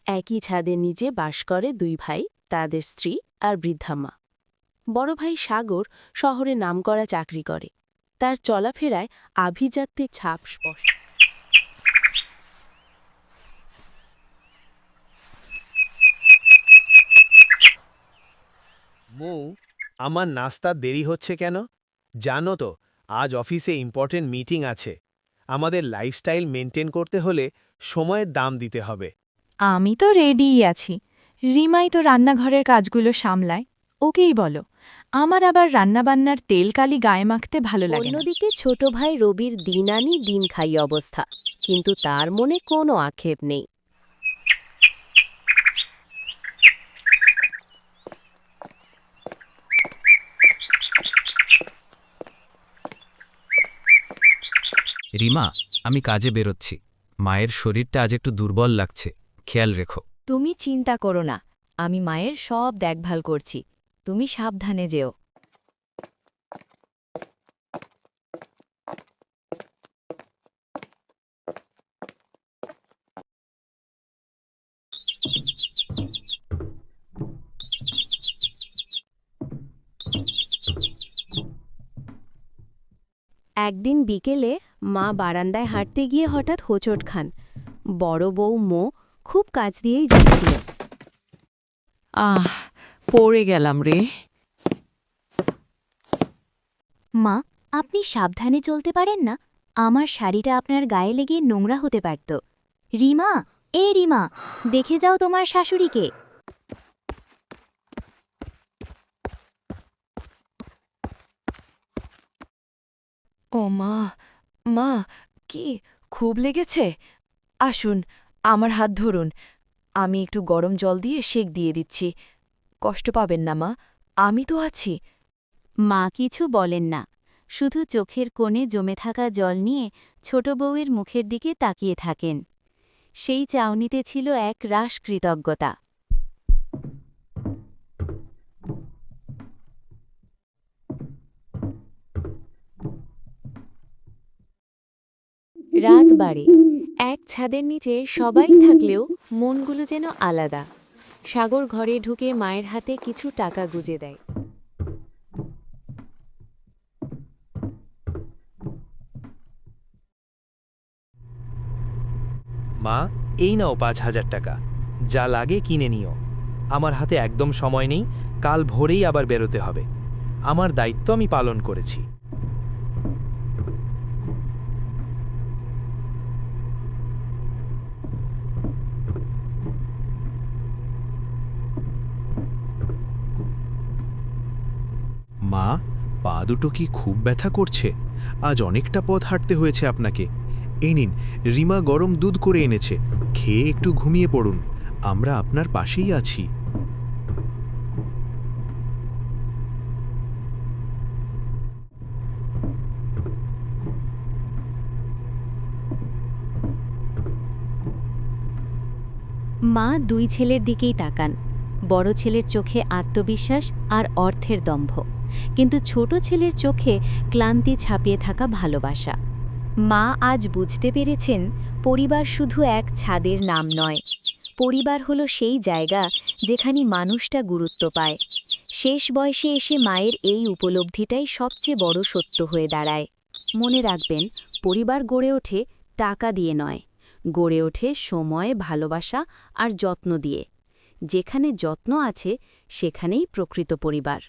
একই ছাদের নিচে বাস করে দুই ভাই, তাদের স্ত্রী আর বৃদ্ধা মা। বড় ভাই সাগর শহরে নামকরা চাকরি করে। তার চলাফেরায় আভিজাত্যের ছাপ স্পষ্ট। মৌ, আমার নাস্তা দেরি হচ্ছে কেন? জানো তো, আজ অফিসে ইম্পর্টেন্ট মিটিং আছে। আমাদের লাইফস্টাইল মেনটেন করতে হলে সময়ের দাম দিতে হবে। আমি তো রেডিই আছি। রিমাই তো রান্নাঘরের কাজগুলো সামলায়, ওকেই বলো। আমার আবার রান্নাবান্নার তেলকালি গায়ে মাখতে ভালো লাগে না। অন্যদিকে ছোট ভাই রবির দিন আনি দিন খাই অবস্থা, কিন্তু তার মনে কোনো আক্ষেপ নেই। রিমা, আমি কাজে বেরোচ্ছি। মায়ের শরীরটা আজ একটু দুর্বল লাগছে, খেয়াল রেখো। তুমি চিন্তা করো না, আমি মায়ের সব দেখভাল করছি। তুমি সাবধানে যেও। একদিন বিকেলে মা বারান্দায় হাঁটতে গিয়ে হঠাৎ হোঁচট খান। বড় বউ মো খুব কাছ দিয়েই যাচ্ছিল। পড়ে গেলাম রে। মা, আপনি সাবধানে চলতে পারেন না? আমার শাড়িটা আপনার গায়ে লেগে নোংরা হতে পারত। রিমা, রিমা, দেখে যাও তোমার শাশুড়িকে। ও মা, মা, কি খুব লেগেছে? আসুন, আমার হাত ধরুন। আমি একটু গরম জল দিয়ে সেক দিয়ে দিচ্ছি। কষ্ট পাবেন না মা, আমি তো আছি। মা কিছু বলেন না, শুধু চোখের কোণে জমে থাকা জল নিয়ে ছোট বউয়ের মুখের দিকে তাকিয়ে থাকেন। সেই চাউনিতে ছিল এক রাস কৃতজ্ঞতা। রাত বাড়ে। এক ছাদের নিচে সবাই থাকলেও মনগুলো যেন আলাদা। সাগর ঘরে ঢুকে মায়ের হাতে কিছু টাকা গুজে দেয়। মা, এই নাও ৫,০০০ টাকা। যা লাগে কিনে নিও। আমার হাতে একদম সময় নেই, কাল ভোরেই আবার বেরোতে হবে। আমার দায়িত্ব আমি পালন করেছি। মা, পা দুটো কি খুব ব্যথা করছে? আজ অনেকটা পথ হাঁটতে হয়েছে আপনাকে। এই নিন, রিমা গরম দুধ করে এনেছে, খেয়ে একটু ঘুমিয়ে পড়ুন। আমরা আপনার পাশেই আছি। মা দুই ছেলের দিকেই তাকান। বড় ছেলের চোখে আত্মবিশ্বাস আর অর্থের দম্ভ, কিন্তু ছোট ছেলের চোখে ক্লান্তি ছাপিয়ে থাকা ভালোবাসা। মা আজ বুঝতে পেরেছেন, পরিবার শুধু এক ছাদের নাম নয়। পরিবার হলো সেই জায়গা যেখানে মানুষটা গুরুত্ব পায়। শেষ বয়সে এসে মায়ের এই উপলব্ধিটাই সবচেয়ে বড় সত্য হয়ে দাঁড়ায়। মনে রাখবেন, পরিবার গড়ে ওঠে টাকা দিয়ে নয়, গড়ে ওঠে সময়, ভালোবাসা আর যত্ন দিয়ে। যেখানে যত্ন আছে, সেখানেই প্রকৃত পরিবার।